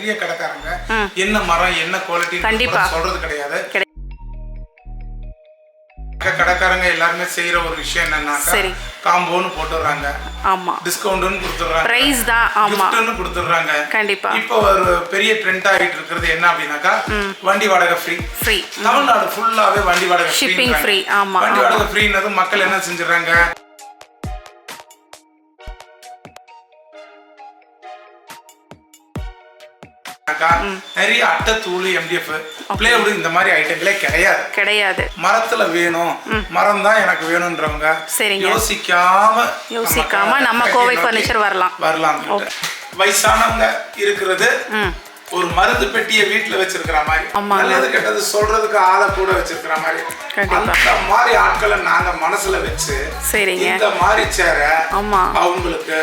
நிறைய கடைக்காரங்க என்ன மரம் என்ன குவாலிட்டி சொல்றது கிடையாது. கடைக்காரங்க எல்லாருமே செய்யற ஒரு விஷயம் என்னன்னாக்கா காம்போன்னு போட்டுறாங்க, ஆமா டிஸ்கவுண்ட்னு கொடுத்துறாங்க, பிரைஸ் தான் ஆமா கிஃப்ட்னு கொடுத்துறாங்க. கண்டிப்பா இப்போ ஒரு பெரிய ட்ரெண்ட் ஆயிட்டு இருக்குது என்ன அப்படினாக்கா வண்டி வாடகை ஃப்ரீ. தமிழ்நாடு ஃபுல்லாவே வண்டி வாடகை ஷிப்பிங் ஃப்ரீ. ஆமா வண்டி வாடகை ஃப்ரீனது மக்கள் என்ன செஞ்சுறாங்க, நிறைய அட்டை தூள் MDF பிளேவுட் இந்த மாதிரி ஐட்டங்களே கிடையாது. மரத்துல வேணும், மரம் தான் எனக்கு வேணும்ன்றவங்க யோசிக்காம நம்ம கோவை பர்னிச்சர் வரலாம். வயசானவங்க இருக்கிறது ஒரு மருந்து பெட்டியை வீட்டுல வச்சிருக்கிற மாதிரி, நல்லது கெட்டது சொல்றதுக்கு ஆளை கூட வச்சிருக்கிற மாதிரி, அந்த மாதிரி ஆட்களை நாங்க மனசுல வச்சு இந்த மாதிரி சேர அவங்களுக்கு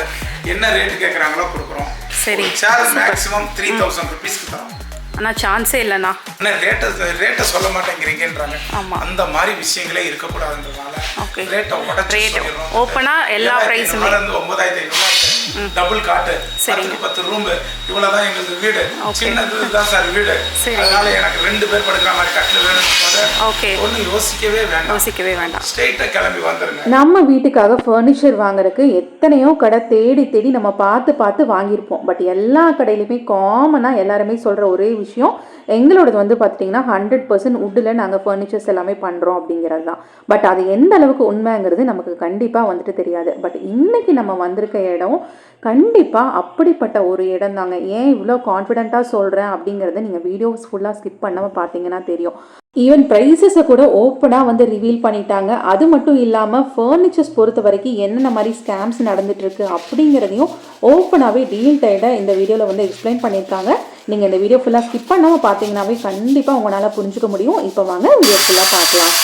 என்ன ரேட் கேக்குறாங்களோ கொடுக்குறோம். சரி சேர் மேக்ஸிமம் 3000 ரூபீஸ்க்கு தரோம். ஆனா சான்ஸே இல்லைண்ணா, ரேட்டை சொல்ல மாட்டேங்கிறீங்கன்றாங்க. அந்த மாதிரி விஷயங்களே இருக்கக்கூடாதுன்றதுனால ரேட்டை உடச்சி ஓப்பனா எல்லா பிரைஸும் 9500 டபுள் காட்டு 10 ரூம் இவ்வளவுதான் எங்களுக்கு வீடு, சின்னது தான் சார் வீடு, அதனால எனக்கு 2 பேர் படுக்கிற மாதிரி கட்டில் வேணும். ஒன்றும் யோசிக்கவே வேண்டாம், ஸ்ட்ரெயிட்டா கிளம்பி வந்துருங்க. நம்ம வீட்டுக்காக ஃபர்னிச்சர் வாங்குறதுக்கு எத்தனையோ கடை தேடி நம்ம பார்த்து வாங்கியிருப்போம். பட் எல்லா கடையிலுமே காமனாக எல்லாருமே சொல்கிற ஒரே விஷயம் எங்களோடது வந்து பார்த்திங்கன்னா 100% வுட்டில் நாங்கள் ஃபர்னிச்சர்ஸ் எல்லாமே பண்ணுறோம் அப்படிங்கிறது தான். பட் அது எந்த அளவுக்கு உண்மைங்கிறது நமக்கு கண்டிப்பாக வந்துட்டு தெரியாது. பட் இன்றைக்கி நம்ம வந்திருக்க இடம் கண்டிப்பாக அப்படிப்பட்ட ஒரு இடம் தாங்க. ஏன் இவ்வளோ கான்ஃபிடென்ட்டாக சொல்கிறேன் அப்படிங்கிறத நீங்கள் வீடியோஸ் ஃபுல்லாக ஸ்கிப் பண்ணாமல் பார்த்தீங்கன்னா தெரியும். ஈவன் ப்ரைஸஸை கூட ஓப்பனாக வந்து ரிவீல் பண்ணிட்டாங்க. அது மட்டும் இல்லாமல் ஃபர்னிச்சர்ஸ் பொறுத்த வரைக்கும் என்னென்ன மாதிரி ஸ்கேம்ஸ் நடந்துகிட்ருக்கு அப்படிங்கிறதையும் ஓப்பனாகவே டீட்டெயில்டாக இந்த வீடியோவில் வந்து எக்ஸ்பிளைன் பண்ணியிருக்காங்க. நீங்கள் இந்த வீடியோ ஃபுல்லாக ஸ்கிப் பண்ணாமல் பார்த்தீங்கன்னாவே கண்டிப்பாக உங்களால் புரிஞ்சுக்க முடியும். இப்போ வாங்க வீடியோ ஃபுல்லாக பார்க்கலாம்.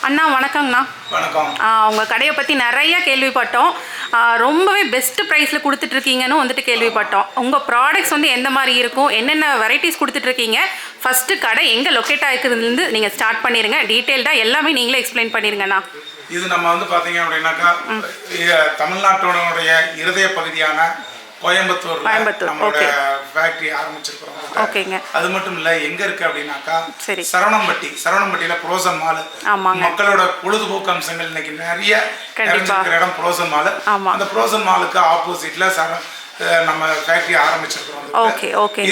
அண்ணா வணக்கங்கண்ணா. வணக்கம். உங்கள் கடையை பற்றி நிறைய கேள்விப்பட்டோம், ரொம்பவே பெஸ்ட் ப்ரைஸில் கொடுத்துட்ருக்கீங்கன்னு வந்துட்டு கேள்விப்பட்டோம். உங்கள் ப்ராடக்ட்ஸ் வந்து எந்த மாதிரி இருக்கும், என்னென்ன வெரைட்டிஸ் கொடுத்துட்ருக்கீங்க, ஃபஸ்ட்டு கடை எங்கே லொக்கேட் ஆகிக்கிறதுலேருந்து நீங்கள் ஸ்டார்ட் பண்ணிடுங்க, டீட்டெயில்டாக எல்லாமே நீங்களே எக்ஸ்பிளைன் பண்ணிடுங்கண்ணா. இது நம்ம வந்து பார்த்தீங்க அப்படின்னாக்கா தமிழ்நாட்டோடைய இருதய பகுதியான கோயம்புத்தூர் நம்மளோட ஃபேக்டரி ஆரம்பிச்சிருக்கிறோம். ஓகேங்க. அது மட்டும் இல்ல எங்க இருக்கு அப்படின்னாக்கா சரவணம்பட்டியில புரோசன் மால், மக்களோட பொழுதுபோக்கு அம்சங்கள் இன்னைக்கு நிறைய நிறைஞ்சிருக்கிற இடம் புரோசன் மால். அந்த புரோசன் மாலுக்கு ஆப்போசிட்ல நம்ம ஃபேக்டரி ஆரம்பிச்சிருக்கிறோம்.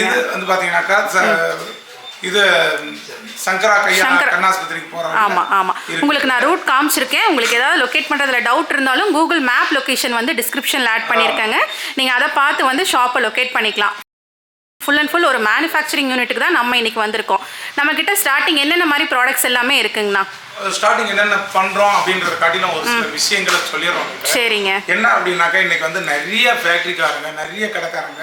இது வந்து பாத்தீங்கன்னாக்கா இது சங்கரா கையா கண்ணாஸ்பத்திரிக்கு போறோம். ஆமா உங்களுக்கு நான் ரூட் காமிச்சிருக்கேன். உங்களுக்கு ஏதாவது லொகேட் பண்றதுல டவுட் இருந்தாலும் கூகுள் மேப் லொகேஷன் வந்து டிஸ்கிரிப்ஷன்ல ஆட் பண்ணியிருக்காங்க. நீங்க அதை பார்த்து வந்து ஷாப்பை லொகேட் பண்ணிக்கலாம். ஃபுல் அண்ட் ஃபுல் ஒரு மேனுஃபேக்சரிங் யூனிட்டுக்கு தான் நம்ம இன்னைக்கு வந்திருக்கோம். நம்ம கிட்ட ஸ்டார்டிங் என்னென்ன மாதிரி ப்ராடக்ட்ஸ் எல்லாமே இருக்குங்கண்ணா. ஸ்டார்டிங் என்னென்ன பண்றோம் அப்படின்றத காட்டிலும் ஒரு சில விஷயங்களை சொல்லிடுறோம். சரிங்க. என்ன அப்படின்னாக்கா இன்னைக்கு வந்து நிறைய ஃபேக்டரிக்காரங்க நிறைய கடைக்காரங்க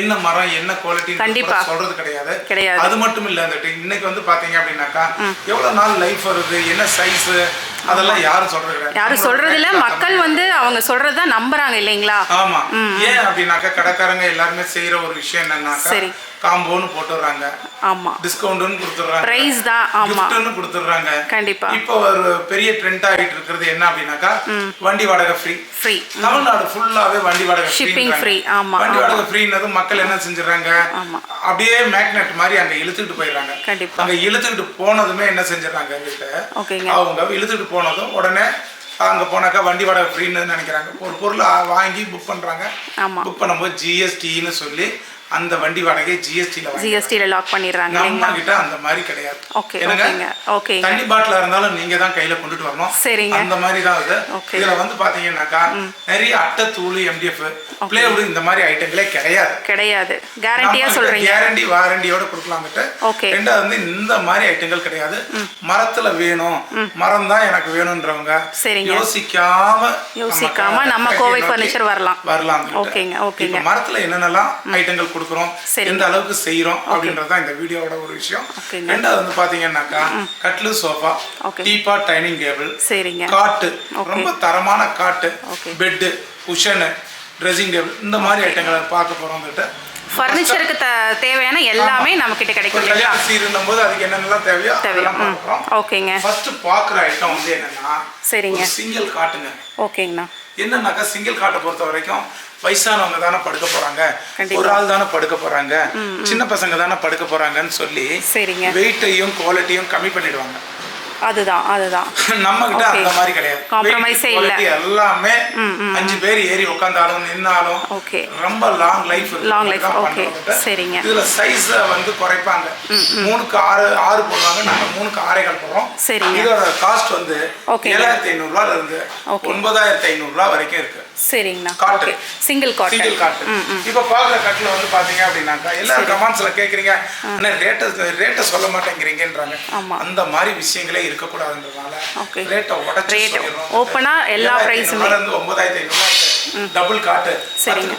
என்ன மரம் என்ன குவாலிட்டி கண்டிப்பா சொல்றது கிடையாது. அது மட்டும் இல்ல இன்னைக்கு வந்து பாத்தீங்க அப்படின்னாக்கா எவ்வளவு நாள் லைஃப் வருது, என்ன சைஸ், அதெல்லாம் யாரும் சொல்றது இல்ல. மக்கள் வந்து அவங்க சொல்றதுதான் நம்புறாங்க இல்லைங்களா? ஆமா. ஏன் அப்படின்னாக்கா கடைக்காரங்க எல்லாருமே செய்யற ஒரு விஷயம் என்னன்னாக்கா காம்போன்னு போட்டுறாங்க, ஆமா டிஸ்கவுண்ட்னு கொடுத்துறாங்க, பிரைஸ் தான் ஆமா கிஃப்ட்னு கொடுத்துறாங்க. கண்டிப்பா இப்போ ஒரு பெரிய ட்ரெண்ட் ஆயிட்டு இருக்குது என்ன அப்படின்னாக்கா வண்டி வாடகை ஃப்ரீ. தமிழ்நாடு ஃபுல்லாவே வண்டி வாடகை ஷிப்பிங் ஃப்ரீ. ஆமா வண்டி வாடகை ஃப்ரீனது மக்கள் என்ன செஞ்சுறாங்க, அப்படியே மேக்னெட் மாதிரி அங்க இழுத்துக்கிட்டு போயிடுறாங்க. கண்டிப்பா அங்க இழுத்துக்கிட்டு போனதுமே என்ன செஞ்சிடறாங்க, அவங்க இழுத்துக்கிட்டு போனதும் உடனே அங்கே போனாக்கா வண்டி வாடகை ஃப்ரீன்னு நினைக்கிறாங்க. ஒரு பொருளை வாங்கி புக் பண்ணுறாங்க. புக் பண்ணும்போது GSTன்னு சொல்லி அந்த வண்டி வாடகை ஜிஎஸ்டில லாக் பண்ணிடுறாங்க. நம்ம கிட்ட அந்த மாதிரி கிடையாது. ஓகே தண்ணி பாட்டிலா இருந்தாலும் நீங்க தான் கையில கொண்டுட்டு வரணும். சரிங்க. அந்த மாதிரி தான் இது. இதுல வந்து பாத்தீங்கன்னாக்கா நிறைய அட்டை தூள் MDF பிளேவுட் இந்த மாதிரி ஐட்டங்களே கிடையாது. கேரண்டியா சொல்றீங்க? கேரண்டி வாரண்டியோட கொடுக்கலாம் கிட்ட. ரெண்டாவது வந்து இந்த மாதிரி ஐட்டங்கள் கிடையாது. மரத்துல வேணும், மரம் தான் எனக்கு வேணும்ன்றவங்க யோசிக்காம நம்ம கோவை பர்னிச்சர் வரலாம். ஓகேங்க. மரத்துல என்னென்னலாம் ஐட்டங்கள் கொடுக்குறோம், எந்த அளவுக்கு செய்யறோம் அப்படின்றதுதான் இந்த வீடியோவோட ஒரு விஷயம். ரெண்டாவது வந்து பாத்தீங்கன்னாக்கா கட்லு, சோஃபா, டீபாட், டைனிங் டேபிள், காட்டு ரொம்ப தரமான காட்டு, பெட்டு, குஷனு, ட்ரெஸ்ஸிங் டேபிள் இந்த மாதிரி ஐட்டங்களை பார்க்க போறோம் வந்துட்டு. ஃபர்னிச்சருக்கு தேவையான எல்லாமே நம்ம கிட்ட கிடைக்கும் இல்லையா? சீருன்னும்போது அதுக்கு என்னென்னலாம் தேவையோ அதெல்லாம் பார்க்குறோம். ஓகேங்க. ஃபர்ஸ்ட் பார்க்குற ஐட்டம் வந்து என்னன்னா சரிங்க சிங்கிள் காட்டுங்க. ஓகேங்கண்ணா. என்னன்னாக்கா சிங்கிள் காட்டை பொறுத்த வரைக்கும் வயசானவங்க தானே படுக்க போறாங்க, ஒரு ஆள் தானே படுக்க போறாங்க, சின்ன பசங்க தானே படுக்க போறாங்கன்னு சொல்லி வெயிட்டையும் குவாலிட்டியும் கம்மி பண்ணிடுவாங்க. அதுதான் நம்ம கிட்ட அந்த மாதிரி கிடையாது. காம்ப்ரமைஸே இல்ல. எல்லாமே 5 பேர் ஏறி உட்கார்ந்தாலும் நின்னாலும் ரொம்ப லாங் லைஃப் ஓகே. சரிங்க. இதுல சைஸ் வந்து குறைப்பாங்க. 3க்கு 6 போடுவாங்க, நாங்க 3க்கு 6.5 போடுறோம். சரிங்க. இதோட காஸ்ட் வந்து 7500 ரூபாயில இருந்து 9500 ரூபாய் வரைக்கும் இருக்கு. சரிங்கண்ணா. காட்டு சிங்கிள் காட்டு. இப்ப பாக்குற கட்டில வந்து பாத்தீங்க அப்படின்னாக்கா எல்லாரும் கமெண்ட்ஸ்ல கேக்குறீங்க, அண்ணா ரேட்ட சொல்ல மாட்டேங்கிறீங்கன்றாங்க. அந்த மாதிரி விஷயங்களே இருக்கக்கூடாதுன்றதுனால ரேட்டை உடைச்சு சொல்லிடுறோம். ஓப்பனா எல்லா பிரைஸுமே வந்து 9500 ரூபாய் இருக்கு. டபுள் காட்டு,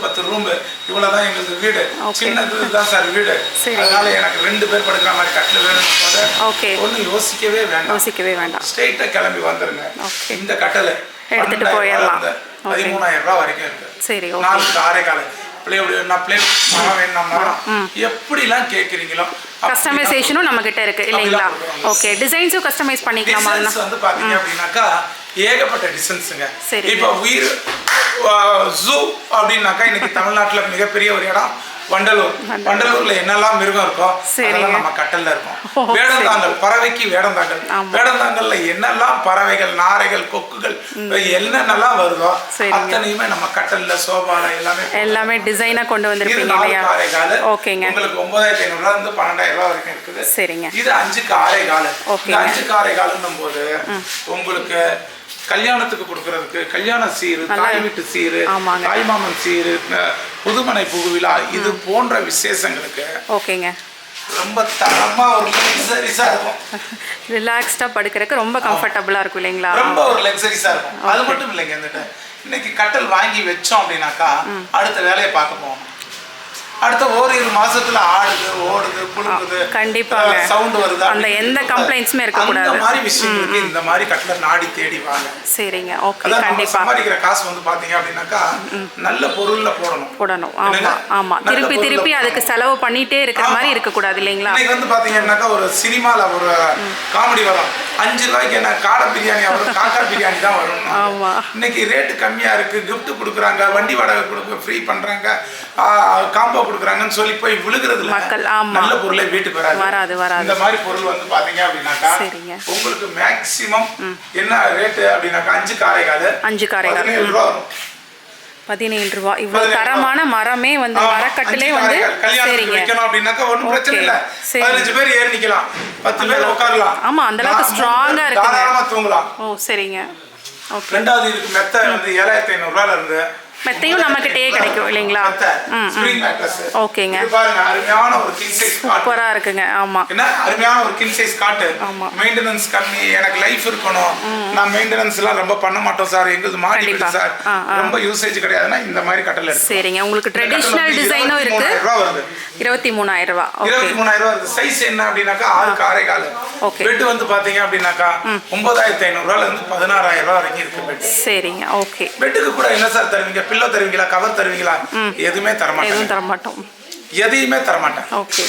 10 ரூம், இவ்வளவுதான் எங்களுக்கு வீடு, சின்னதுதான் சார் வீடு, அதனால எனக்கு 2 பேர் படுக்கிற மாதிரி கட்டில வேணும். ஒன்னும் யோசிக்கவே வேண்டாம், ஸ்ட்ரெயிட்டா கிளம்பி வந்துருங்க. இந்த கட்டல எடுத்துட்டு போயிடலாம். 13,000 ரூபாய் வரைக்கும் இருக்கு. சரி, 4க்கு 6.25 எப்படிலாம் கேக்குறீங்களோ கஸ்டமைசேஷனும் நம்ம கிட்ட இருக்கு இல்லைங்களா? ஓகே. டிசைன்ஸும் கஸ்டமைஸ் பண்ணிக்கலாமா? வந்து பாத்தீங்க அப்படின்னாக்கா ஏகப்பட்ட டிசைன்ஸுங்க. இப்போ உயிர் ஜூ அப்படின்னாக்கா இன்னைக்கு தமிழ்நாட்டுல மிகப்பெரிய ஒரு இடம் வண்டலூர்ல என்னெல்லாம் மிருகம் இருக்கோ அதெல்லாம் நம்ம கட்டல்ல இருக்கும். வேடந்தாங்கல், பறவைக்கு வேடந்தாங்கல்ல என்னெல்லாம் பறவைகள், நாரைகள், கொக்குகள் என்னென்னலாம் வருதோ அத்தனையுமே நம்ம கட்டல்ல சோபால எல்லாமே டிசைனா கொண்டு வந்திருப்பீங்க இல்லையா? ஓகேங்க. உங்களுக்கு 9500 ரூபாய் இருந்து 12,000 ரூபாய் வரைக்கும் இருக்குது. சரிங்க. இது 5க்கு 6.25. இந்த 5க்கு 6.25 போது உங்களுக்கு கல்யாணத்துக்கு கொடுக்கறதுக்கு கல்யாண சீரு, தாய் வீட்டு சீரு, தாய் மாமன் சீரு, புதுமனை புகுவிழா இது போன்ற விசேஷங்களுக்கு ஓகேங்க ரொம்ப தரமா ஒரு லக்ஸரிஸா இருக்கும். ரிலாக்ஸ்டா படுக்கிறதுக்கு ரொம்ப கம்ஃபர்ட்டபிளா இருக்கும் இல்லைங்களா? ரொம்ப ஒரு லக்ஸரிஸா இருக்கும். அது மட்டும் இல்லைங்க, இந்த இன்னைக்கு கட்டல் வாங்கி வச்சோம் அப்படின்னாக்கா அடுத்த வேலையை பார்க்க போகணும். அடுத்த ஓரிரு மாசத்துல ஆடுது, ஓடுது, புழுங்குது, கண்டிப்பாக சவுண்ட் வருது, அந்த எந்த கம்ப்ளைண்ட்ஸ்மே இருக்க கூடாது. அந்த மாதிரி விஷயங்களுக்கு இந்த மாதிரி கட்டலர் நாடி தேடி வாங்க. சரிங்க. ஓகே. கண்டிப்பா சம்பாதிக்கிற காசு வந்து பாத்தீங்க அப்படின்னாக்கா நல்ல பொருள்ல போடணும். ஆமா. திருப்பி அதுக்கு செலவு பண்ணிட்டே இருக்கிற மாதிரி இருக்க கூடாது இல்லைங்களா? இன்னைக்கு வந்து பாத்தீங்கன்னாக்கா ஒரு சினிமால ஒரு காமெடி வரும், 5 ரூபாய்க்கு என்ன காடை பிரியாணி வரும், காக்கா பிரியாணி தான் வரும். ஆமா. இன்னைக்கு ரேட்டு கம்மியா இருக்கு, கிஃப்ட் கொடுக்குறாங்க, வண்டி வாடகை கொடுக்க ஃப்ரீ பண்றாங்க, காம்போ கொடுக்குறாங்கன்னு சொல்லி போய் விழுகிறது மக்கள். நல்ல பொருளை வீட்டுக்கு வராது. இந்த மாதிரி பொருள் வந்து பாத்தீங்க அப்படின்னாக்கா உங்களுக்கு மேக்ஸிமம் என்ன ரேட்டு அப்படின்னாக்கா 5க்கு 6.25 17 ரூபாய் வரும். 17 ரூபாய். இவ்வளவு தரமான மரமே வந்து மரக்கட்டிலே வந்து கல்யாணம் வைக்கணும் அப்படின்னாக்கா ஒன்றும் பிரச்சனை இல்லை. 15 பேர் ஏறி நிக்கலாம், 10 பேர் உட்காரலாம். ஆமா, அந்த அளவுக்கு ஸ்ட்ராங்கா இருக்கு, தாராளமா தூங்கலாம். ஓ சரிங்க. ஓகே. ரெண்டாவது இதுக்கு மெத்த வந்து 7500 ரூபாயில இருந்து மெத்தையும் நம்ம கிட்டயே கிடைக்கும் இல்லைங்களா? ஓகேங்க. பாருங்க, அருமையான ஒரு கிங் சைஸ் சூப்பரா இருக்குங்க. ஆமா, என்ன அருமையான ஒரு கிங் சைஸ் காட்டு. மெயின்டெனன்ஸ் கம்மி, எனக்கு லைஃப் இருக்கணும், நான் மெயின்டெனன்ஸ் எல்லாம் ரொம்ப பண்ண மாட்டோம் சார், எங்களுக்கு மாடி வீடு சார், ரொம்ப யூசேஜ் கிடையாதுன்னா இந்த மாதிரி கட்டல இருக்கு. சரிங்க. உங்களுக்கு ட்ரெடிஷனல் டிசைனும் இருக்கு. 23,000 ரூபாய். 23,000 ரூபாய் வருது. சைஸ் என்ன அப்படின்னாக்கா 6க்கு 6.25. ஓகே. பெட் வந்து பாத்தீங்க அப்படின்னாக்கா 9,500 ரூபாயில இருந்து 16,000 ரூபாய் வரைக்கும் இருக்கு பெட். சரிங்க. ஓகே. பெட்டுக்கு கூட என்ன சார் தருவீங்க? பில்லோ தருவீங்களா, கவர் தருவீங்களா? எதுவுமே தரமாட்டோம். எதையுமே தரமாட்டேன். ஓகே.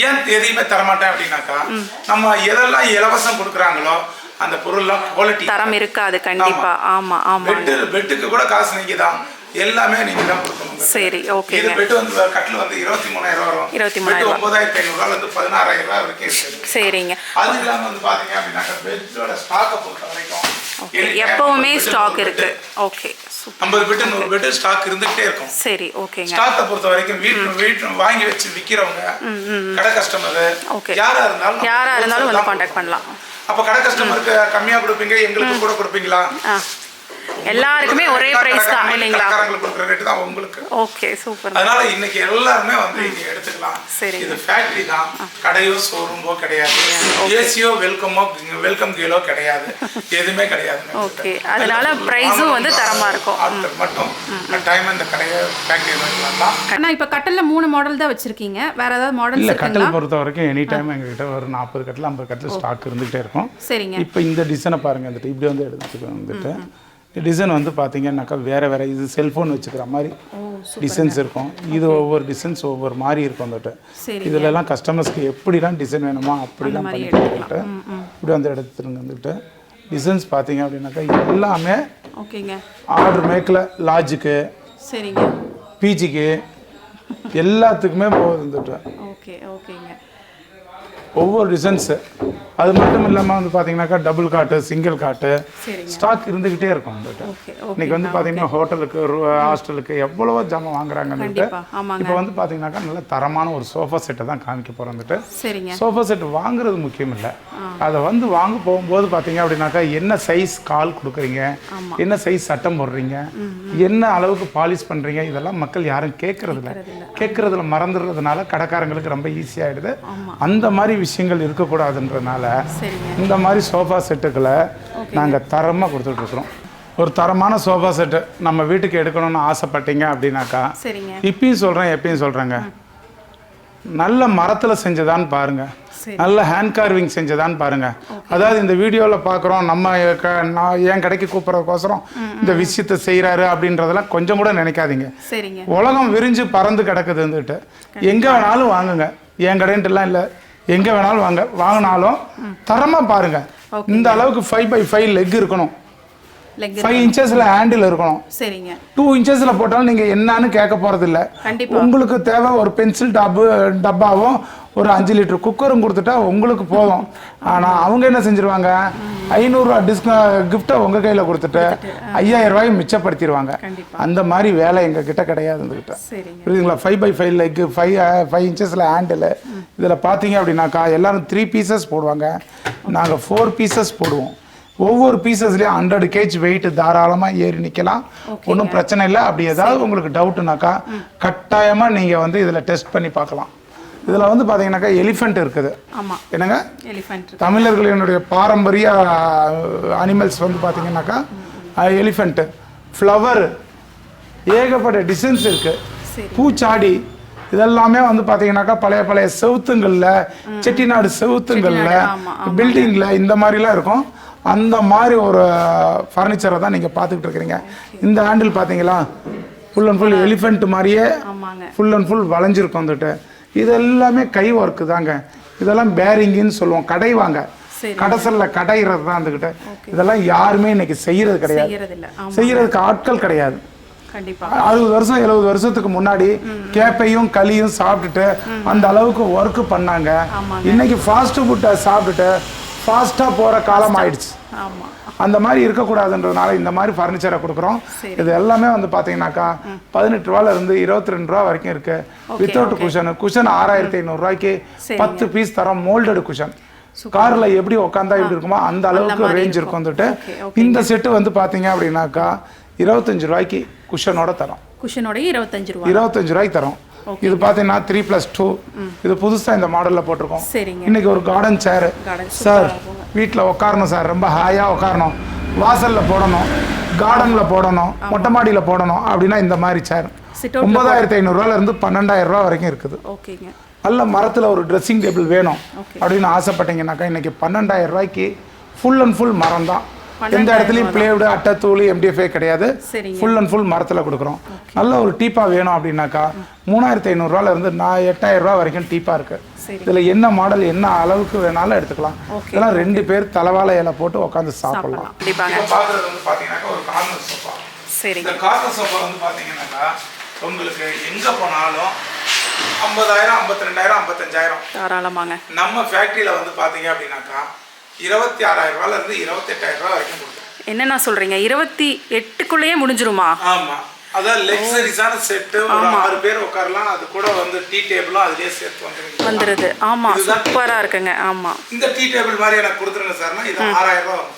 ஏன் எதையுமே தரமாட்டேன் அப்படின்னாக்கா நம்ம எதெல்லாம் இலவசம் கொடுக்குறாங்களோ அந்த பொருள்லாம் குவாலிட்டி தரம் இருக்காது. கண்டிப்பா. ஆமா. பெட்டுக்கு கூட காசு நீங்க தான், எல்லாமே நீங்க தான் கொடுக்கணும். சரி, ஓகே. இது பெட் வந்து கட்டில் வந்து 23,000 வரும். 23,000. 9,500 ரூபாயில இருந்து 16,000 ரூபாய் வரைக்கும் இருக்கு. சரிங்க. அது இல்லாம வந்து பாத்தீங்க அப்படின்னாக்கா பெட்டோட ஸ்டாக்கை பொறுத்த வரைக்கும் எப்பவுமே ஸ்டாக் இருக்கு. ஓகே. 50 பெட் 100 பெட் ஸ்டாக் இருந்துகிட்டே இருக்கும். சரி, ஓகேங்க. ஸ்டாக்கை பொறுத்த வரைக்கும் வீட்டு வாங்கி வச்சு விக்கிறவங்க, கடை கஸ்டமர் யாரா இருந்தாலும் வந்து கான்டாக்ட் பண்ணலாம். அப்ப கடை கஸ்டமருக்கு கம்மியா கொடுப்பீங்க, எங்களுக்கு கூட கொடுப்பீங்களா? எல்லாருக்குமே ஒரே பிரைஸ் தான் இல்லைங்களா? கடைக்காரங்களுக்கு கொடுக்குற ரேட் தான் உங்களுக்கு. Okay, super. அதனால இன்னைக்கு எல்லாருமே வந்து இங்க எடுத்துக்கலாம். சரி. இது ஃபேக்டரி தான், கடையோ ஷோரூமோ கிடையாது, ஏசியோ வெல்கம் கேலோ கிடையாது, எதுவுமே கிடையாது. ஓகே. அதனால பிரைஸும் வந்து தரமா இருக்கும். ஆஃப்டர் மட்டும் டைம் இந்த கடையை ஃபேக்டரி வாங்கலாம். ஆனா இப்ப கட்டல்ல 3 மாடல் தான் வச்சிருக்கீங்க, வேற ஏதாவது மாடல்ஸ் இல்ல? கட்டல் பொறுத்த வரைக்கும் எனி டைம் எங்ககிட்ட ஒரு 40 கட்டல் 50 கட்டல் ஸ்டாக் இருந்துகிட்டே இருக்கும். சரிங்க. இப்போ இந்த டிசைனை பாருங்க, வந்துட்டு இப்படி வந்து எடுத்துட்டு வந்துட்டு டிசைன் வந்து பார்த்தீங்கன்னாக்கா வேறு இது செல்ஃபோன் வச்சுக்கிற மாதிரி டிசைன்ஸ் இருக்கும். இது ஒவ்வொரு டிசைன்ஸ் ஒவ்வொரு மாதிரி இருக்கும். வந்துட்டு இதிலெல்லாம் கஸ்டமர்ஸ்க்கு எப்படிலாம் டிசைன் வேணுமோ அப்படிலாம் பண்ணி கொடுத்துட்டு இப்படி வந்து எடுத்துருங்க. வந்துட்டு டிசைன்ஸ் பார்த்தீங்க அப்படின்னாக்கா எல்லாமே ஓகேங்க. ஆர்டர் மேக்கில் லாஜிக்கு, சரிங்க, பிஜிக்கு எல்லாத்துக்குமே போகுது. வந்துட்டு ஓகே ஓகேங்க. ஒவ்வொரு டிசைன்ஸு அது மட்டும் இல்லாமல் வந்து பார்த்தீங்கன்னாக்கா டபுள் காட்டு, சிங்கிள் காட்டு ஸ்டாக் இருந்துக்கிட்டே இருக்கும். வந்துட்டு இன்னைக்கு வந்து பார்த்தீங்கன்னா ஹோட்டலுக்கு, ஹாஸ்டலுக்கு எவ்வளவோ ஜாமான் வாங்குறாங்கன்னுட்டு இப்போ வந்து பார்த்தீங்கன்னாக்கா நல்ல தரமான ஒரு சோஃபா செட்டை தான் காமிக்க போகிறோம். வந்துட்டு சோஃபா செட் வாங்குறது முக்கியம் இல்லை, அதை வந்து வாங்க போகும்போது பார்த்தீங்க அப்படின்னாக்கா என்ன சைஸ் கால் கொடுக்குறீங்க, என்ன சைஸ் சட்டம் போடுறீங்க, என்ன அளவுக்கு பாலிஷ் பண்ணுறீங்க, இதெல்லாம் மக்கள் யாரும் கேட்கறதுல மறந்துடுறதுனால கடைக்காரங்களுக்கு ரொம்ப ஈஸியாகிடுது. அந்த மாதிரி விஷயங்கள் இருக்கக்கூடாதுன்றதுனால இந்த மாதிரி சோஃபா செட்டுக்களை நாங்கள் தரமாக கொடுத்துட்ருக்குறோம். ஒரு தரமான சோஃபா செட்டு நம்ம வீட்டுக்கு எடுக்கணும்னு ஆசைப்பட்டீங்க அப்படின்னாக்கா இப்பயும் சொல்கிறேன் எப்பயும் சொல்கிறேங்க, நல்ல மரத்தில் செஞ்சதான்னு பாருங்கள், நல்ல ஹேண்ட் கார்விங் செஞ்சதான்னு பாருங்கள். அதாவது இந்த வீடியோவில் பார்க்குறோம் நம்ம என் கடைக்கு கூப்பிட்றதுக்கோசரம் இந்த விஷயத்தை செய்கிறாரு அப்படின்றதெல்லாம் கொஞ்சம் கூட நினைக்காதீங்க. உலகம் விரிஞ்சு பறந்து கிடக்குது. வந்துட்டு எங்கே வேணாலும் வாங்குங்க, என் கடைன்ட்டுலாம் இல்லை, எங்கே வேணாலும் வாங்கினாலும் தரமாக பாருங்கள். இந்த அளவுக்கு 5x5 லெக் இருக்கணும், 5 இன்ச்சஸில் ஹேண்டில் இருக்கணும். 2 இன்ச்சஸில் போட்டாலும் நீங்கள் என்னன்னு கேட்க போகிறதில்ல. உங்களுக்கு தேவை ஒரு பென்சில் டப்பாவும் ஒரு 5 லிட்டர் குக்கரும் கொடுத்துட்டா உங்களுக்கு போதும். ஆனால் அவங்க என்ன செஞ்சுருவாங்க, 500 ரூபா கிஃப்டை உங்கள் கையில் கொடுத்துட்டு 5000 ரூபாய் மிச்சப்படுத்திடுவாங்க. அந்த மாதிரி வேலை எங்ககிட்ட கிடையாது. வந்துக்கிட்ட புரியுதுங்களா? 5x5 leg, 5 இன்ச்சஸில் handle. இதில் பார்த்தீங்க அப்படின்னாக்கா எல்லாரும் 3 பீசஸ் போடுவாங்க, நாங்கள் 4 பீசஸ் போடுவோம். ஒவ்வொரு பீசஸ்லேயும் 100 kg வெயிட் தாராளமாக ஏறி நிற்கலாம், ஒன்றும் பிரச்சனை இல்லை. அப்படி ஏதாவது உங்களுக்கு டவுட்டுனாக்கா கட்டாயமாக நீங்கள் வந்து இதில் டெஸ்ட் பண்ணி பார்க்கலாம். இதில் வந்து பார்த்தீங்கன்னாக்கா எலிஃபெண்ட் இருக்குது. என்னங்க, தமிழர்களினுடைய பாரம்பரிய அனிமல்ஸ் வந்து பார்த்தீங்கன்னாக்கா எலிஃபெண்ட்டு, ஃப்ளவர், ஏகப்பட்ட டிசைன்ஸ் இருக்குது, பூச்சாடி, இதெல்லாமே வந்து பார்த்தீங்கன்னாக்கா பழைய செவுத்துங்களில், செட்டிநாடு செவுத்துங்களில், பில்டிங்கில் இந்த மாதிரிலாம் இருக்கும். அந்த மாதிரி ஒரு ஃபர்னிச்சரை தான் நீங்கள் பார்த்துக்கிட்டு இருக்கிறீங்க. இந்த ஹேண்டில் பார்த்தீங்களா, ஃபுல் அண்ட் ஃபுல் எலிஃபெண்ட் மாதிரியே ஃபுல் அண்ட் ஃபுல் வளைஞ்சிருக்கும். வந்துட்டு இது எல்லாமே கை ஒர்க்கு தாங்க. இதெல்லாம் பேரிங்குன்னு சொல்லுவோம், கடைவாங்க, கடைசலில் கடைகிறது தான். வந்துக்கிட்டு இதெல்லாம் யாருமே இன்னைக்கு செய்கிறது கிடையாது, செய்கிறதுக்கு ஆட்கள் கிடையாது. 60 வருஷம் 70 வருஷத்துக்கு முன்னாடி கேப்பையும் களியும் சாப்பிட்டுட்டு அந்த அளவுக்கு ஒர்க்கு பண்ணாங்க. இன்னைக்கு ஃபாஸ்ட் ஃபுட்டை சாப்பிட்டுட்டு ஃபாஸ்ட்டாக போகிற காலம் ஆயிடுச்சு. அந்த மாதிரி இருக்கக்கூடாதுன்றதுனால இந்த மாதிரி ஃபர்னிச்சரை கொடுக்குறோம். இது எல்லாமே வந்து பார்த்தீங்கன்னாக்கா 18 ரூபாயிலிருந்து 22 ரூபா வரைக்கும் இருக்குது. வித்தவுட் குஷன் 6500 ரூபாய்க்கு 10 பீஸ் தரோம். மோல்டடு குஷன், காரில் எப்படி உட்காந்தா இப்படி இருக்குமோ அந்த அளவுக்கு ரேஞ்ச் இருக்கும். வந்துட்டு இந்த செட்டு வந்து பார்த்தீங்க அப்படின்னாக்கா 25 ரூபாய்க்கு குஷனோட தரோம். 25 ரூபாய்க்கு தரோம். இது பார்த்தீங்கன்னா 3+2. இது புதுசாக இந்த மாடலில் போட்டிருக்கோம். இன்னைக்கு ஒரு கார்டன் சேர் சார், வீட்டில் உட்காரணும் சார், ரொம்ப ஹாயாக உட்காரணும், வாசலில் போடணும், கார்டனில் போடணும், மொட்டை மாடியில் போடணும் அப்படின்னா இந்த மாதிரி சேர் 9500 ரூபாயிலிருந்து 12000 ரூபா வரைக்கும் இருக்குது. நல்ல மரத்தில் ஒரு ட்ரெஸ்ஸிங் டேபிள் வேணும் அப்படின்னு ஆசைப்பட்டீங்கன்னாக்கா இன்னைக்கு 12000 ரூபாய்க்கு ஃபுல் அண்ட் ஃபுல் மரம் தான். எந்த இடத்துலையும் பிளேவுடு, அட்டை, தூள், MDF கிடையாது. ஃபுல் அண்ட் ஃபுல் மரத்தில் கொடுக்குறோம். நல்ல ஒரு டீப்பா வேணும் அப்படின்னாக்கா 3500 ரூபாயிலிருந்து 8000 ரூபா வரைக்கும் டீப்பா இருக்கு. இதில் என்ன மாடல் என்ன அளவுக்கு வேணாலும் எடுத்துக்கலாம். இதெல்லாம் 2 பேர் தலைவாழை இலை போட்டு உட்காந்து சாப்பிடலாம். பார்க்குறது வந்து பார்த்தீங்கன்னாக்கா ஒரு கார்னர் சோஃபா. இந்த கார்னர் சோஃபா வந்து பார்த்தீங்கன்னாக்கா உங்களுக்கு எங்கே போனாலும் 50000, 52000, 55000 தாராளமாங்க. நம்ம ஃபேக்ட்ரியில் வந்து பார்த்தீங்க அப்படின்னாக்கா 26000 ரூபாயிலிருந்து 28000 ரூபா வரைக்கும் கொடுக்குறோம். என்னென்ன சொல்கிறீங்க? 28க்குள்ளேயே முடிஞ்சிருமா? ஆமாம், அதான் லக்ஸரிஸான செட்டு. ஒரு 6 பேர் உட்காரலாம். அது கூட வந்து டீ டேபிளும் அதுலேயே சேர்த்து வந்துடுது. ஆமாம், சூப்பராக இருக்குங்க. ஆமாம், இந்த டீ டேபிள் மாதிரி எனக்கு கொடுத்துருங்க சார்னா இது 6000 ரூபா வரும்.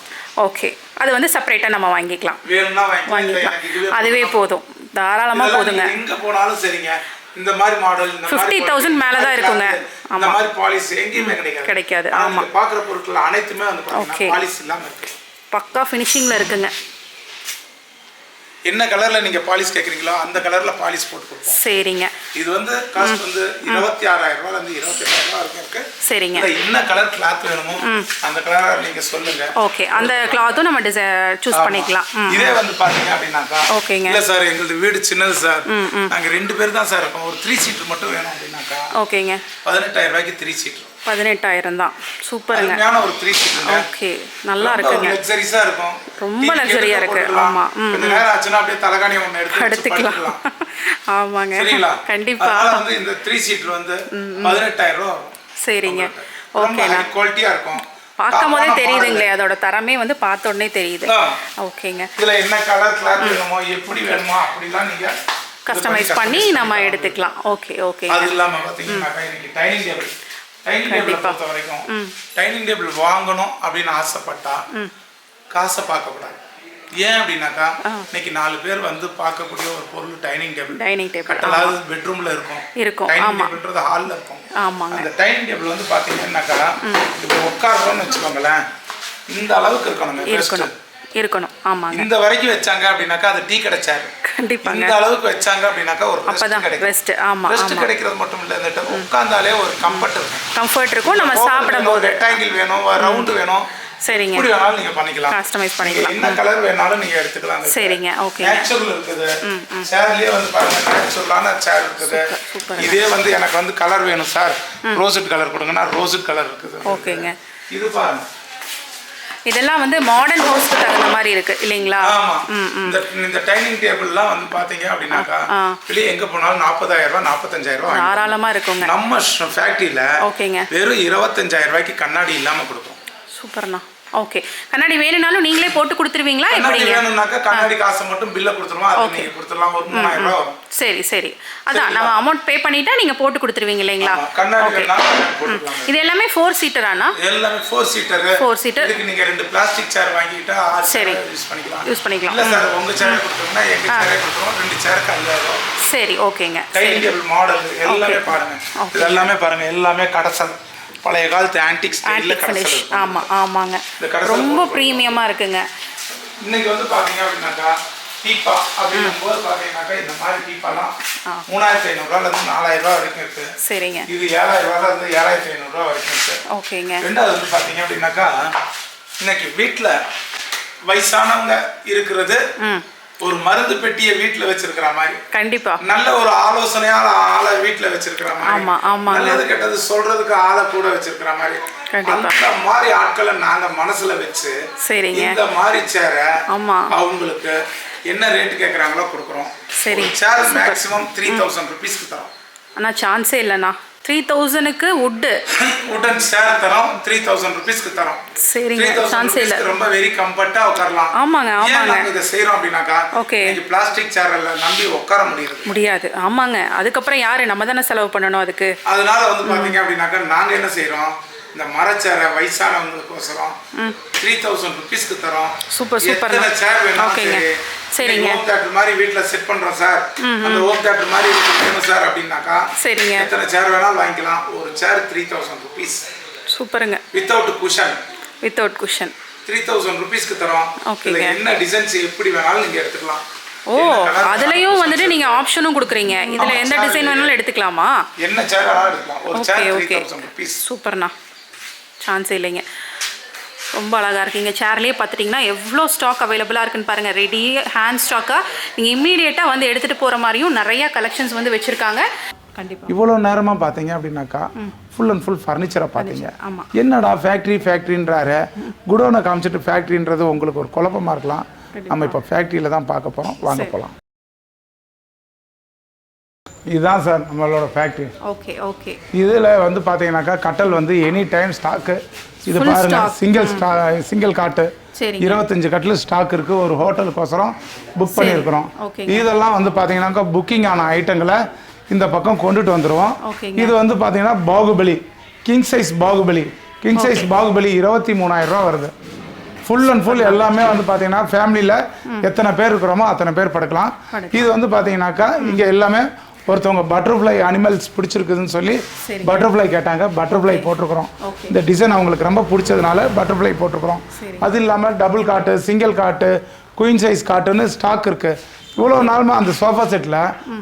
ஓகே, அது வந்து செப்பரேட்டாக நம்ம வாங்கிக்கலாம், வேணும்னா வாங்கிக்கலாம். அதுவே போதும், தாராளமாக போதுங்க. எங்கே போனாலும் சரிங்க. இந்த மாதிரி மாடல் 50,000 மேலே தான் இருக்குங்க. இந்த மாதிரி பாலிஷ் எங்கேயுமே கிடைக்காது. ஆமாம், பார்க்குற பொருட்கள் அனைத்துமே வந்து பாலிஷ் இல்லாமல் இருக்கு. பக்கா ஃபினிஷிங்கில் இருக்குங்க. என்ன கலர்ல நீங்க பாலிஷ் கேக்குறீங்களோ அந்த கலர்ல பாலிஷ் போட்டு கொடுப்போம். சரிங்க. இது வந்து காஸ்ட் வந்து 26000 ரூபாயில இருந்து 28000 ரூபாய் வரைக்கும் இருக்கு. சரிங்க. என்ன கலர் கிளாத் வேணுமோ அந்த கலர் நீங்க சொல்லுங்க. ஓகே, அந்த கிளாத்தும் நம்ம சூஸ் பண்ணிக்கலாம். இதே வந்து பாத்தீங்க அப்படின்னாக்கா ஓகேங்க. இல்ல சார் எங்களுது வீடு சின்னது சார், நாங்க 2 பேர் தான் சார் இருக்கோம், ஒரு 3 சீட்டர் மட்டும் வேணும் அப்படின்னாக்கா ஓகேங்க 18000 ரூபாய்க்கு 3 சீட்டர். 18000 தான். சூப்பருங்க. அருமையான ஒரு 3 சீட்டர். ஓகே, நல்லா இருக்குங்க. லக்ஸரிஸா இருக்கும். ரொம்ப லக்ஸரியா இருக்கு. ஆமா. கொஞ்ச நேரம் ஆச்சுனா அப்படியே தலகாணி ஒன்னு எடுத்துக்கலாம். ஆமாங்க. சரிங்களா? கண்டிப்பா. அதனால வந்து இந்த 3 சீட்டர் வந்து 18000 ரூபாய் வரும். சரிங்க. ஓகேனா குவாலிட்டியா இருக்கும். பார்க்கும்போதே தெரியுதுங்களே, அதோட தரமே வந்து பார்த்த உடனே தெரியுது. ஓகேங்க. இதுல என்ன கலர் கிளாத் வேணுமோ எப்படி வேணுமோ அப்படிலாம் நீங்க கஸ்டமைஸ் பண்ணி நம்ம எடுத்துக்கலாம். Okay okay. அது இல்லாம பாத்தீங்கன்னா இன்னைக்கு டைனிங் டேபிள் பொறுத்த வரைக்கும் டைனிங் டேபிள் வாங்கணும் அப்படின்னு ஆசைப்பட்டா காசை பார்க்கக்கூடாது. ஏன் அப்படின்னாக்கா இன்னைக்கு 4 பேர் வந்து பார்க்கக்கூடிய ஒரு பொருள் டைனிங் டேபிள். அதாவது பெட்ரூம்ல இருக்கும். டைனிங் டேபிள்ன்றது ஹால்ல இருக்கும். அந்த டைனிங் டேபிள் வந்து பாத்தீங்கன்னாக்கா இப்போ உட்கார்றோம்னு வச்சுக்கோங்களேன், இந்த அளவுக்கு இருக்கணும். ஆமாங்க. இந்த வரைக்கும் வச்சாங்க அப்படின்னாக்கா அது டீ கடை சேர். கண்டிப்பா. இந்த அளவுக்கு வச்சாங்க அப்படின்னாக்கா ஒரு ரெஸ்ட். ஆமா. ரெஸ்ட் கிடைக்கிறது மட்டும் இல்ல, இந்த உட்கார்ந்தாலே ஒரு கம்ஃபர்ட் இருக்கும். நம்ம சாப்பிடும்போது ரெக்டாங்கிள் வேணும், ரவுண்ட் வேணும். சரிங்க. இப்படி வேணாலும் நீங்க பண்ணிக்கலாம், கஸ்டமைஸ் பண்ணிக்கலாம். என்ன கலர் வேணாலும் நீங்க எடுத்துக்கலாம். சரிங்க. ஓகே. நேச்சுரல் இருக்குது. சேர்லயே வந்து பாருங்க நேச்சுரலான சேர் இருக்குது. இதே வந்து எனக்கு வந்து கலர் வேணும் சார், ரோஸ்ட் கலர் கொடுங்கன்னா ரோஸ்ட் கலர் இருக்குது. ஓகேங்க. இது பாருங்க, இதெல்லாம் வந்து மாடர்ன் ஹவுஸ்க்கு தகுந்த மாதிரி இருக்கு இல்லைங்களா? ஆமா. இந்த டைனிங் டேபிள்லாம் வந்து பாத்தீங்க அப்படின்னாக்கா வெளியே எங்க போனாலும் 40000 ரூபாய் 45000 ரூபாய் தாராளமா இருக்குங்க. நம்ம ஃபேக்டரியில ஓகேங்க வெறும் 25000 ரூபாய்க்கு கண்ணாடி இல்லாம கொடுப்போம். சூப்பர்ண்ணா. ஓகே. கண்ணாடி வேணும்னாலும் நீங்களே போட்டு கொடுத்துருவீங்களா? எப்படி வேணும்னாக்கா கண்ணாடி காசு மட்டும் பில்ல கொடுத்துருவோம், அது நீங்க கொடுத்துடலாம். ஒரு 3000 ரூபாய் வரும். சரி சரி. அதான் நம்ம அமௌண்ட் பே பண்ணிட்டா நீங்க போட்டு கொடுத்துருவீங்க இல்லைங்களா? கண்ணாடி போட்டுக்கலாம். இது எல்லாமே 4 சீட்டரானா? எல்லாமே 4 சீட்டர். 4 சீட்டர். இதுக்கு நீங்க 2 பிளாஸ்டிக் சேர் வாங்கிட்டா சரி யூஸ் பண்ணிக்கலாம். இல்ல சார் உங்க சேர் கொடுத்தோம்னா எங்க சேரே கொடுத்துறோம். 2 சேருக்கு 5000. சரி ஓகேங்க. டைனிங் டேபிள் மாடல் எல்லாமே பாருங்க. இது எல்லாமே பாருங்க, எல்லாமே கடசல் பழைய காலத்து ஆன்டிக் ஸ்டைல்ல கடசல். ஆமா ஆமாங்க. ரொம்ப பிரீமியமா இருக்குங்க. இன்னைக்கு வந்து பாத்தீங்க அப்படின்னாக்கா டீப்பா அப்படிங்கும்போது பாத்தீங்கன்னாக்கா இந்த மாதிரி டீப்பாலாம் 3500 ரூபாயில இருந்து 4000 ரூபாய் வரைக்கும் இருக்கு. சரிங்க. இது 7000 ரூபாயில இருந்து 7500 ரூபாய் வரைக்கும் இருக்கு. ஓகேங்க. ரெண்டாவது வந்து பாத்தீங்க அப்படின்னாக்கா இன்னைக்கு வீட்டுல வயசானவங்க இருக்கிறது ஒரு மருந்து பெட்டியை வீட்டுல வச்சிருக்கிற மாதிரி. கண்டிப்பா. நல்ல ஒரு ஆலோசனையான ஆளை வீட்டுல வச்சிருக்கிற மாதிரி. ஆமா ஆமா. நல்லது கெட்டது சொல்றதுக்கு ஆளை கூட வச்சிருக்கிற மாதிரி. அந்த மாதிரி ஆட்களை நாங்க மனசுல வச்சு சரிங்க இந்த மாதிரி சேர அவங்களுக்கு என்ன ரேட் கேக்குறாங்களோ கொடுக்குறோம். சரி. சேர் மேக்ஸிமம் 3000 ரூபீஸ்க்கு தரோம். ஆனா சான்ஸே இல்லைண்ணா, 3000க்கு வுட்டன் சேர் தரோம், 3000 ரூபீஸ்க்கு தரோம். சரிங்க. சான்ஸே இல்ல. ரொம்ப வெரி கம்ஃபர்ட்டா உட்காரலாம். ஆமாங்க ஆமாங்க. இத செய்றோம் அப்படினாக்கா ஓகே இந்த பிளாஸ்டிக் சேர்ல நம்பி உட்கார முடியாது. ஆமாங்க. அதுக்கு அப்புறம் யாரு நம்ம தான செலவு பண்ணனும் அதுக்கு. அதனால வந்து பாத்தீங்க அப்படினாக்கா நாங்க என்ன செய்றோம், இந்த மரச்சேரை வயசானவங்களுக்கோசரம் 3000 ரூபீஸ்க்கு தரோம். Super super. இந்த சேர் வேணும். ஓகேங்க. சரிங்க. ஹோம் தியேட்டர் மாதிரி வீட்ல செட் பண்றோம் சார், அந்த ஹோம் தியேட்டர் மாதிரி வேணும் சார் அப்படினாக்கா சரிங்க எத்தனை சேர் வேணாலும் வாங்கிக்கலாம். ஒரு சேர் 3000 ரூபீஸ். சூப்பருங்க. வித்தவுட் குஷன் 3000 ரூபீஸ்க்கு தரோம். ஓகேங்க. என்ன டிசைன்ஸ் எப்படி வேணாலும் நீங்க எடுத்துக்கலாம். ஓ, அதுலயும் வந்துட்டு நீங்க ஆப்ஷனும் கொடுக்குறீங்க. இதுல எந்த டிசைன் வேணாலும் எடுத்துக்கலாமா? என்ன சேர் வேணாலும் எடுக்கலாம். ஒரு சேர் 3000 ரூபீஸ். சூப்பர்ண்ணா, சான்ஸே இல்லைங்க. ரொம்ப அழகாக இருக்கீங்க. சேர்லேயே பார்த்துட்டிங்கன்னா எவ்வளோ ஸ்டாக் அவைலபிளாக இருக்குன்னு பாருங்கள். ரெடி ஹேண்ட் ஸ்டாக்காக நீங்கள் இம்மீடியட்டாக வந்து எடுத்துகிட்டு போகிற மாதிரியும் நிறையா கலெக்ஷன்ஸ் வந்து வச்சுருக்காங்க. கண்டிப்பாக. இவ்வளோ நேரமாக பார்த்தீங்க அப்படின்னாக்கா ஃபுல் அண்ட் ஃபுல் ஃபர்னிச்சரை பார்த்தீங்க. என்னடா ஃபேக்ட்ரின்றாரு, குடோனை காமிச்சிட்டு ஃபேக்ட்ரின்றது உங்களுக்கு ஒரு குழப்பமாக இருக்கலாம். நம்ம இப்போ ஃபேக்ட்ரியில் தான் பார்க்க போகிறோம், வாங்க போகலாம். இதுதான் சார் நம்மளோட ஃபேக்ட்ரி. Okay okay. இதில் வந்து பார்த்தீங்கன்னாக்கா கட்டல் வந்து எனி டைம் ஸ்டாக்கு. இது பாருங்க, சிங்கிள் காட்டு 25 கட்டில் ஸ்டாக் இருக்குது. ஒரு ஹோட்டலுக்கோசரம் புக் பண்ணியிருக்கிறோம். இதெல்லாம் வந்து பார்த்தீங்கன்னாக்கா புக்கிங் ஆன ஐட்டங்களை இந்த பக்கம் கொண்டுட்டு வந்துடுவோம். இது வந்து பார்த்தீங்கன்னா பாகுபலி கிங் சைஸ் பாகுபலி 23000 ரூபா வருது. ஃபுல் அண்ட் ஃபுல் எல்லாமே வந்து பார்த்தீங்கன்னா ஃபேமிலியில் எத்தனை பேர் இருக்கிறோமோ அத்தனை பேர் படுக்கலாம். இது வந்து பார்த்தீங்கன்னாக்கா இங்கே எல்லாமே ஒருத்தவங்க பட்டர்ஃப்ளை அனிமல்ஸ் பிடிச்சிருக்குதுன்னு சொல்லி பட்டர்ஃப்ளை கேட்டாங்க, பட்டர்ஃப்ளை போட்டிருக்கிறோம். இந்த டிசைன் அவங்களுக்கு ரொம்ப பிடிச்சதுனால பட்டர்ஃப்ளை போட்டிருக்கிறோம். அது இல்லாமல் டபுள் காட்டு, சிங்கிள் காட்டு, குயின் சைஸ் காட்டுன்னு ஸ்டாக் இருக்கு. இவ்வளோ நாளுமா அந்த சோஃபா செட்டில்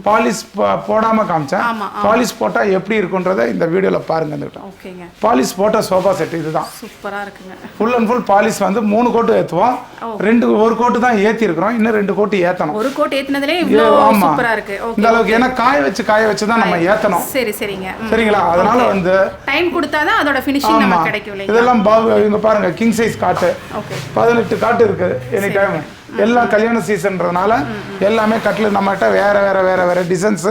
பாலிஷ் போடாமல் காமிச்சேன். பாலிஷ் போட்டால் எப்படி இருக்குன்றதை இந்த வீடியோவில் பாருங்க. ஓகேங்க. பாலிஷ் போட்ட சோஃபா செட் இதுதான். சூப்பராக இருக்குங்க. ஃபுல் அண்ட் ஃபுல் பாலிஷ் வந்து 3 கோட்டு ஏற்றுவோம். ஒரு கோட்டு தான் ஏற்றி இருக்கிறோம். இன்னும் 2 கோட்டு ஏற்றணும். ஒரு கோட்டு ஏற்றினதுலே இவ்வளோ சூப்பராக இருக்கு. இந்த அளவுக்கு ஏன்னா காய வச்சு தான் நம்ம ஏற்றணும். சரிங்க. சரிங்களா? அதனால வந்து டைம் கொடுத்தா தான் அதோட ஃபினிஷிங் நமக்கு கிடைக்கும். இதெல்லாம் இங்க பாருங்க கிங் சைஸ் காட்டு 18 காட்டு இருக்கு. எனி டைம் எல்லாம் கல்யாண சீசன்றதுனால எல்லாமே கட்டில் நம்மகிட்ட வேற டிசைன்ஸ்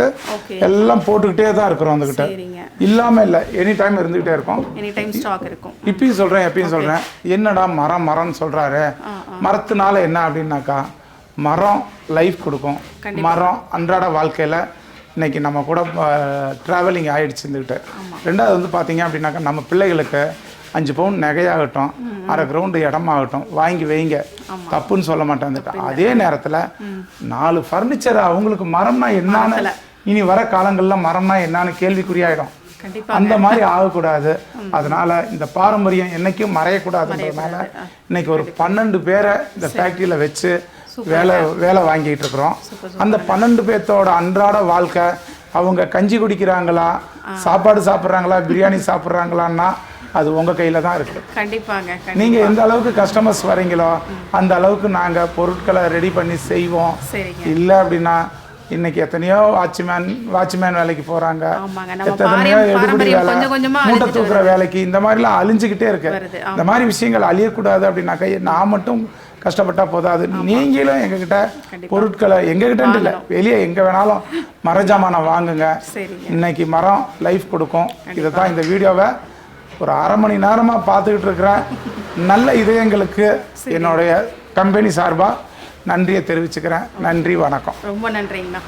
எல்லாம் போட்டுக்கிட்டே தான் இருக்கிறோம். வந்துகிட்ட இல்லாம இல்லை, எனி டைம் இருந்துகிட்டே இருக்கும். இப்பயும் சொல்றேன் என்னடா மரம்னு சொல்றாரு. மரத்தினால என்ன அப்படின்னாக்கா, மரம் லைஃப் கொடுக்கும். மரம் அன்றாட வாழ்க்கையில இன்னைக்கு நம்ம கூட ட்ராவலிங் ஆயிடுச்சு இருந்துக்கிட்டு. ரெண்டாவது வந்து பார்த்தீங்க அப்படின்னாக்கா, நம்ம பிள்ளைகளுக்கு 5 பவுன் நகையாகட்டும், அரை கிரவுண்டு இடமாகட்டும் வாங்கி வைங்க, தப்புன்னு சொல்ல மாட்டேன். அதே நேரத்தில் 4 ஃபர்னிச்சர் அவங்களுக்கு மரம்னா என்னன்னு இனி வர காலங்களில் மரம்னா என்னன்னு கேள்விக்குறியாயிடும். அந்த மாதிரி ஆகக்கூடாது. அதனால இந்த பாரம்பரியம் என்னைக்கும் மறையக்கூடாதுன்றதுனால இன்னைக்கு ஒரு 12 பேரை இந்த ஃபேக்ட்ரியில் வச்சு வேலை வாங்கிட்டு இருக்கிறோம். அந்த 12 பேர்த்தோட அன்றாட வாழ்க்கை, அவங்க கஞ்சி குடிக்கிறாங்களா, சாப்பாடு சாப்பிட்றாங்களா, பிரியாணி சாப்பிட்றாங்களான்னா அது உங்க கையில தான் இருக்கு. கண்டிப்பாங்க. நீங்க எந்த அளவுக்கு கஸ்டமர்ஸ் வரீங்களோ அந்த அளவுக்கு நாங்க பொருட்களை ரெடி பண்ணி செய்வோம். இல்ல அப்படின்னா இன்னைக்கு எத்தனையோ வாட்ச்மேன் வேலைக்கு போறாங்க, எத்தனையோ எடுபடி வேலை, மூட்டை தூக்குற வேலைக்கு, இந்த மாதிரிலாம் அழிஞ்சுக்கிட்டே இருக்கு. இந்த மாதிரி விஷயங்கள் அழியக்கூடாது அப்படின்னாக்கா நான் மட்டும் கஷ்டப்பட்டா போதாது. நீங்களும் எங்ககிட்ட பொருட்களை எங்ககிட்ட இல்லை, வெளியே எங்க வேணாலும் மரஜாமான வாங்குங்க. இன்னைக்கு மரம் லைஃப் கொடுக்கும். இதை தான் இந்த வீடியோவை ஒரு அரை மணி நேரமாக பார்த்துக்கிட்டு இருக்கிறேன். நல்ல இதயங்களுக்கு என்னுடைய கம்பெனி சார்பாக நன்றியை தெரிவிச்சுக்கிறேன். நன்றி, வணக்கம். ரொம்ப நன்றிங்கண்ணா.